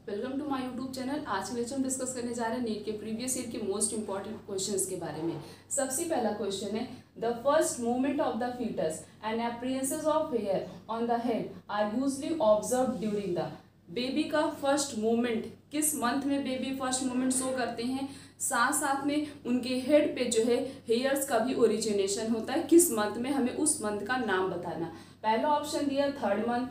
Welcome to my YouTube channel. आज के lecture हम डिस्कस करने जा रहे हैं नीट के प्रीवियस ईयर के मोस्ट इंपॉर्टेंट क्वेश्चंस के बारे में। सबसे पहला क्वेश्चन है the first movement of the foetus and appearances of hair on the head are usually observed during the. Baby का फर्स्ट मूवमेंट किस मंथ में बेबी फर्स्ट मूवमेंट शो करते हैं, साथ साथ में उनके हेड पे जो है हेयर्स का भी ओरिजिनेशन होता है, किस मंथ में, हमें उस मंथ का नाम बताना। पहला ऑप्शन दिया 3rd मंथ,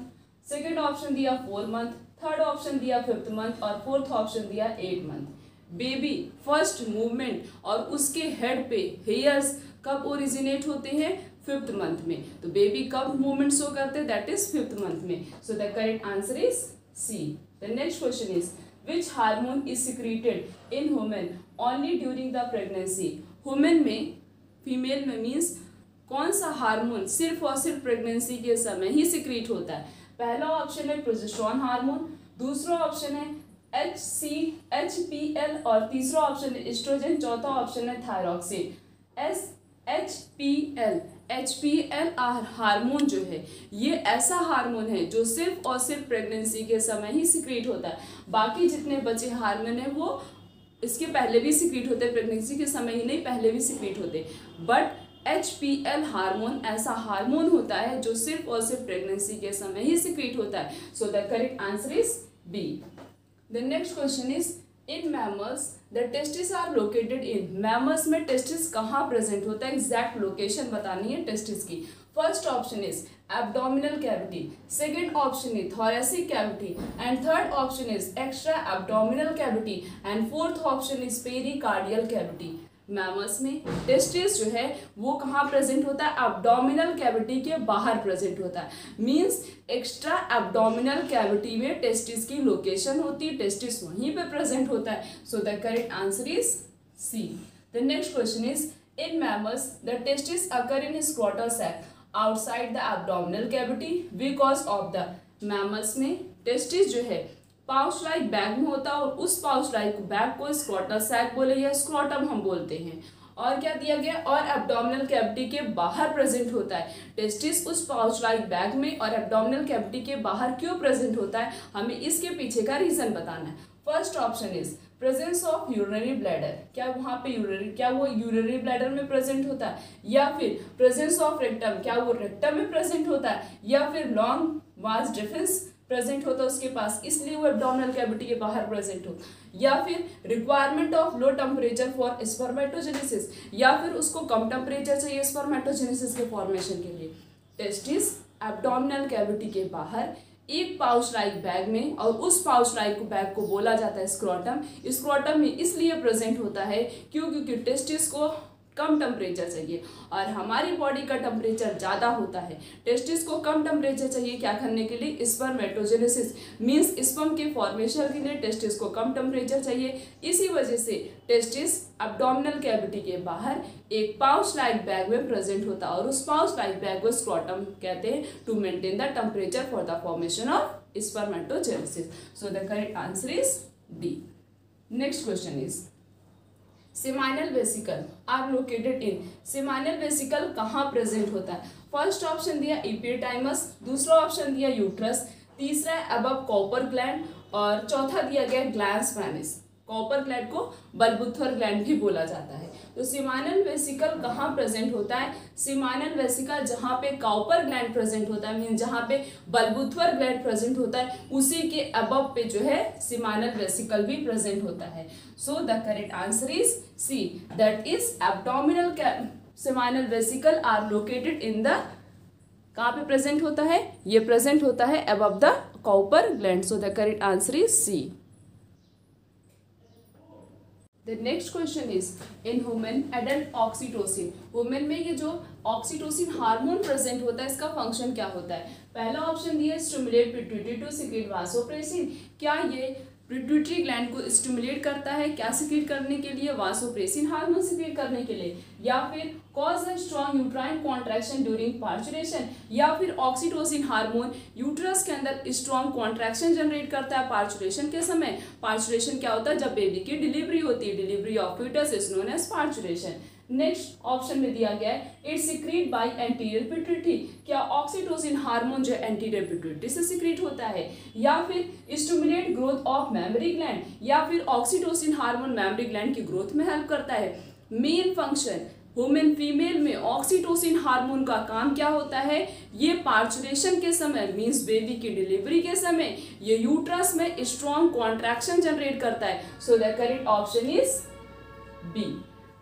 सेकेंड ऑप्शन दिया 4th मंथ, थर्ड ऑप्शन दिया 5th मंथ और फोर्थ ऑप्शन दिया 8th month. Baby first movement और उसके हेड पे हेयर्स कब ओरिजिनेट होते हैं, 5th मंथ में। तो बेबी कब मूवमेंट शो करते हैं, दैट इज 5th मंथ में। So the correct answer is C. The next question is which hormone is secreted in women only during the pregnancy. Women में, female में means कौन सा हार्मोन सिर्फ और सिर्फ प्रेगनेंसी के समय ही सिक्रीट होता है। पहला ऑप्शन है प्रोजेस्टेरोन हार्मोन, दूसरा ऑप्शन है HCHPL और तीसरा ऑप्शन है एस्ट्रोजन, चौथा ऑप्शन है थायरॉक्सिन। HPL हार्मोन जो है ये ऐसा हार्मोन है जो सिर्फ और सिर्फ प्रेगनेंसी के समय ही सिक्रीट होता है। बाकी जितने बचे हार्मोन है वो इसके पहले भी सिक्रीट होते हैं, प्रेगनेंसी के समय ही नहीं, पहले भी सिक्रीट होते। बट HPL हार्मोन ऐसा हार्मोन होता है जो सिर्फ और सिर्फ प्रेगनेंसी के समय ही सिक्रीट होता है। So the correct answer is B. The next question is in mammals the testis are located in. Mammals में टेस्टिस कहाँ प्रेजेंट होता है, एग्जैक्ट लोकेशन बतानी है टेस्टिस की। First option is abdominal cavity, second option is thoracic cavity and third option is extra abdominal cavity and fourth option is pericardial cavity. Mammals में testis जो है वो कहाँ प्रेजेंट होता है, एब्डोमिनल कैविटी के बाहर प्रेजेंट होता है। मींस एक्स्ट्रा एब्डोमिनल कैविटी में टेस्टिस की लोकेशन होती है, टेस्टिस वहीं पे प्रेजेंट होता है। So the correct answer is C. The next question is in mammals the testis occur in scrotal sac outside the abdominal cavity because of the. Mammals में testis जो है पाउच लाइक बैग में होता है और उस पाउच लाइक बैग को scrotal sac बोले या स्क्रोटम हम बोलते हैं। और क्या दिया गया, और एब्डोमिनल कैविटी के बाहर प्रेजेंट होता है। टेस्टिस उस पाउच लाइक बैग में और एब्डोमिनल कैविटी के बाहर क्यों प्रेजेंट होता है, हमें इसके पीछे का रीजन बताना है। First option is presence of urinary bladder, क्या वहाँ पे वो यूरिनरी ब्लैडर में प्रेजेंट होता है, या फिर प्रेजेंस ऑफ रेक्टम, क्या वो रेक्टम में प्रेजेंट होता है, या फिर लॉन्ग वास डिफेंस प्रेजेंट होता है उसके पास इसलिए वो एब्डोमिनल कैविटी के बाहर प्रेजेंट हो, या फिर requirement of low temperature for spermatogenesis, या फिर उसको कम टेम्परेचर चाहिए स्पर्मेटोजेनेसिस के फॉर्मेशन के लिए। टेस्टिस एब्डोमिनल कैविटी के बाहर एक पाउच लाइक बैग में, और उस पाउच लाइक बैग को बोला जाता है स्क्रोटम। स्क्रोटम में इसलिए प्रेजेंट होता है क्योंकि टेस्टिस को कम टेम्परेचर चाहिए और हमारी बॉडी का टेम्परेचर ज़्यादा होता है। टेस्टिस को कम टेम्परेचर चाहिए क्या करने के लिए, स्पर्मेटोजेनेसिस मींस स्पर्म के फॉर्मेशन के लिए टेस्टिस को कम टेम्परेचर चाहिए। इसी वजह से टेस्टिस एब्डोमिनल कैविटी के बाहर एक पाउच लाइक बैग में प्रेजेंट होता है और उस पाउच लाइक बैग को स्क्रोटम कहते हैं to maintain the temperature for the formation of spermatogenesis. So the correct answer is D. Next question is seminal vesicle are located in. Seminal vesicle कहाँ present होता है। फर्स्ट ऑप्शन दिया एपिडाइमस, दूसरा option दिया uterus, तीसरा above copper gland और चौथा दिया गया ग्लैंस मैनिस। कॉपर ग्लैंड को बलबुथर ग्लैंड भी बोला जाता है। तो सेमाइनल वेसिकल कहाँ प्रेजेंट होता है, सेमाइनल वेसिकल जहाँ पे कॉपर ग्लैंड प्रेजेंट होता है मीन जहाँ पे बलबुथर ग्लैंड प्रेजेंट होता है उसी के अबव पे जो है सेमाइनल वेसिकल भी प्रेजेंट होता है। So the correct answer is C, that is abdominal seminal vesicle are located in the. कहाँ पे प्रेजेंट होता है, ये प्रेजेंट होता है above the copper gland. So the correct answer is C. The next question is in women adult oxytocin। Women में ये जो ऑक्सीटोसिन हार्मोन प्रेजेंट होता है इसका फंक्शन क्या होता है। पहला ऑप्शन दिया stimulate pituitary to secrete vasopressin, क्या ये पिट्यूटरी ग्लैंड को स्टिमुलेट करता है, क्या सिक्रेट करने के लिए, वासोप्रेसिन हार्मोन सिक्रेट करने के लिए, या फिर cause a strong uterine contraction during parturition, या फिर ऑक्सीटोसिन हार्मोन यूट्रस के अंदर स्ट्रॉन्ग कॉन्ट्रैक्शन जनरेट करता है पार्चुरेशन के समय। पार्चुरेशन क्या होता है, जब बेबी की डिलीवरी होती है, delivery of fetus is known as parturition. Next option में दिया गया है it secrete by anterior pituitary, क्या ऑक्सीटोसिन हार्मोन जो एंटीरियर पिट्यूटरी से सिक्रीट होता है, या फिर stimulate growth of mammary gland, या फिर ऑक्सीटोसिन हार्मोन मेमोरी ग्लैंड की ग्रोथ में हेल्प करता है। मेन फंक्शन ह्यूमन फीमेल में ऑक्सीटोसिन हार्मोन का काम क्या होता है, ये पार्चुरेशन के समय मींस बेबी की डिलीवरी के समय ये यूट्रस में स्ट्रॉन्ग कॉन्ट्रैक्शन जनरेट करता है। So the correct option is B.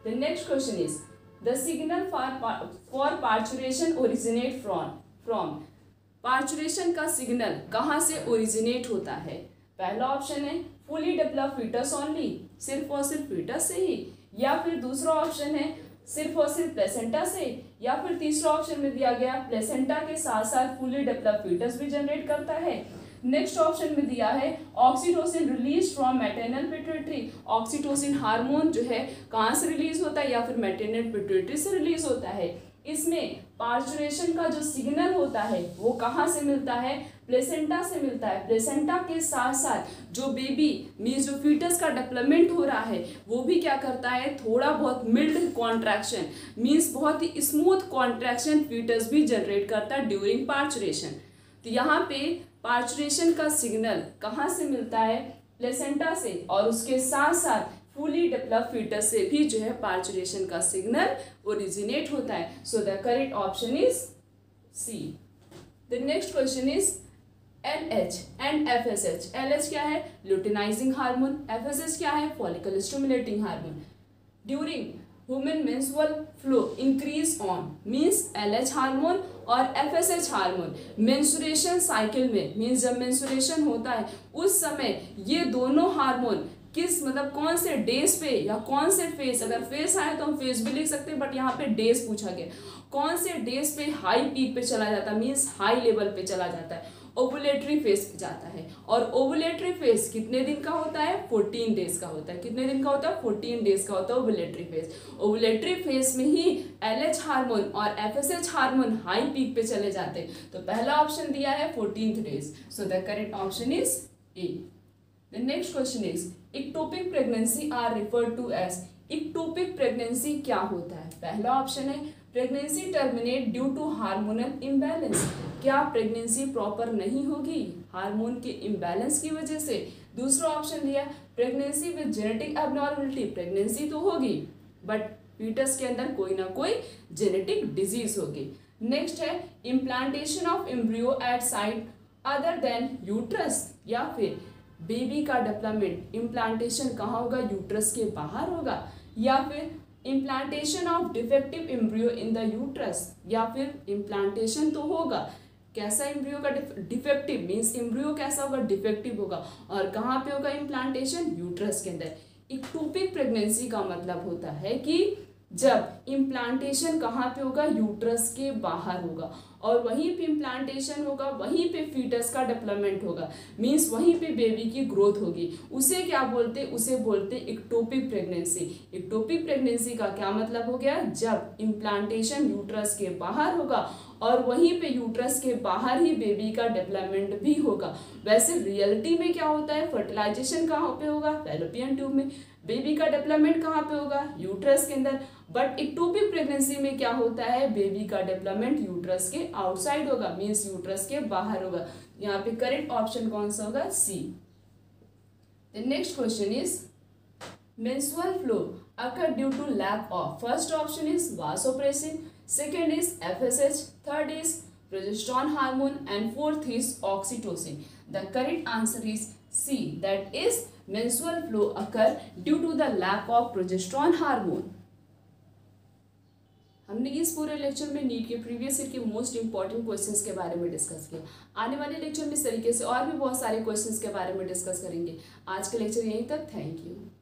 The next question is the signal for parturition originate from parturition का सिग्नल कहाँ से ओरिजिनेट होता है। पहला ऑप्शन है फुली डेवलप्ड फीटस ओनली, सिर्फ और सिर्फ फीटस से ही, या फिर दूसरा ऑप्शन है सिर्फ और सिर्फ प्लेसेंटा से, या फिर तीसरा ऑप्शन में दिया गया प्लेसेंटा के साथ साथ फुली डेवलप्ड फीटस भी जनरेट करता है। नेक्स्ट ऑप्शन में दिया है oxytocin release from maternal pituitary, oxytocin hormone जो है कहाँ से रिलीज होता है, या फिर मैटरनल पिट्यूटरी से रिलीज होता है। इसमें पार्चुरेशन का जो सिग्नल होता है वो कहाँ से मिलता है, प्लेसेंटा से मिलता है। प्लेसेंटा के साथ साथ जो बेबी मीन्स जो फीटस का डेवलपमेंट हो रहा है वो भी क्या करता है, थोड़ा बहुत मिल्ड कॉन्ट्रैक्शन मीन्स बहुत ही स्मूथ कॉन्ट्रैक्शन फीटस भी जनरेट करता है ड्यूरिंग पार्चुरेशन। तो यहाँ पे पार्चुरेशन का सिग्नल कहाँ से मिलता है, प्लेसेंटा से, और उसके साथ साथ फुली डेवलप्ड फीटस से भी जो है पार्चुरेशन का सिग्नल ओरिजिनेट होता है। So the correct option is C. The next question is LH and FSH। LH क्या है, ल्यूटिनाइजिंग हार्मोन, FSH क्या है, follicle stimulating hormone. During human menstrual flow increase on means LH hormone और FSH hormone menstruation cycle में means जब menstruation होता है उस समय ये दोनों हार्मोन किस मतलब कौन से डेज पे या कौन से फेज, अगर फेज आए तो हम फेज भी लिख सकते हैं बट यहाँ पे डेज पूछा गया, कौन से डेज पे हाई पीक पे चला जाता है मीन्स हाई लेवल पे चला जाता है, ओवुलेटरी फेज पे जाता है। और ओवुलेटरी फेज कितने दिन का होता है, 14 डेज का होता है। कितने दिन का होता है, 14 डेज का होता है ओवुलेटरी फेज। ओवुलेटरी फेज में ही LH हार्मोन और FSH हार्मोन हाई पीक पे चले जाते हैं। तो पहला ऑप्शन दिया है 14th days. So the correct option is A. The next question is ectopic pregnancy are referred to as. Ectopic pregnancy क्या होता है। पहला ऑप्शन है pregnancy terminate due to hormonal imbalance, क्या प्रेगनेंसी प्रॉपर नहीं होगी हार्मोन के इम्बैलेंस की वजह से। दूसरा ऑप्शन दिया pregnancy with genetic abnormality, pregnancy तो होगी बट फीटस के अंदर कोई ना कोई जेनेटिक डिजीज होगी। नेक्स्ट है implantation of embryo at site other than uterus, या फिर बेबी का डेवलपमेंट इम्प्लांटेशन कहाँ होगा, यूट्रस के बाहर होगा, या फिर implantation of defective embryo in the uterus, या फिर इम्प्लांटेशन तो होगा कैसा एम्ब्रियो का डिफेक्टिव मीन्स एम्ब्रियो कैसा होगा, डिफेक्टिव होगा, और कहाँ पे होगा इम्प्लांटेशन, यूट्रस के अंदर। इक्टोपिक प्रेगनेंसी का मतलब होता है कि जब इम्प्लांटेशन कहाँ पे होगा, यूट्रस के बाहर होगा, और वहीं पे इम्प्लांटेशन होगा, वहीं पे फीटस का डेवलपमेंट होगा मीन्स वहीं पे बेबी की ग्रोथ होगी। उसे क्या बोलते, उसे बोलते इक्टोपिक प्रेगनेंसी। इक्टोपिक प्रेगनेंसी का क्या मतलब हो गया, जब इम्प्लांटेशन यूट्रस के बाहर होगा और वहीं पे यूट्रस के बाहर ही बेबी का डेवलपमेंट भी होगा। वैसे रियलिटी में क्या होता है, फर्टिलाइजेशन कहाँ पे होगा, फैलोपियन ट्यूब में, बेबी का डेवलपमेंट कहाँ पे होगा, यूट्रस के अंदर। बट इक्टोपिक प्रेगनेंसी में क्या होता है, बेबी का डेवलपमेंट यूट्रस के आउटसाइड होगा मीन्स यूट्रस के बाहर होगा। यहाँ पे करेक्ट ऑप्शन कौन सा होगा, C. The next question is menstrual flow occur due to lack of. First option is vasopressin, second is FSH, third is progesterone hormone and fourth is oxytocin. The correct answer is C, that is menstrual flow occur due to the lack of progesterone hormone. हमने इस पूरे lecture में NEET के previous year के most important questions के बारे में discuss किया। आने वाले लेक्चर में इस तरीके से और भी बहुत सारे क्वेश्चंस के बारे में डिस्कस करेंगे। आज का लेक्चर यहीं तक, थैंक यू।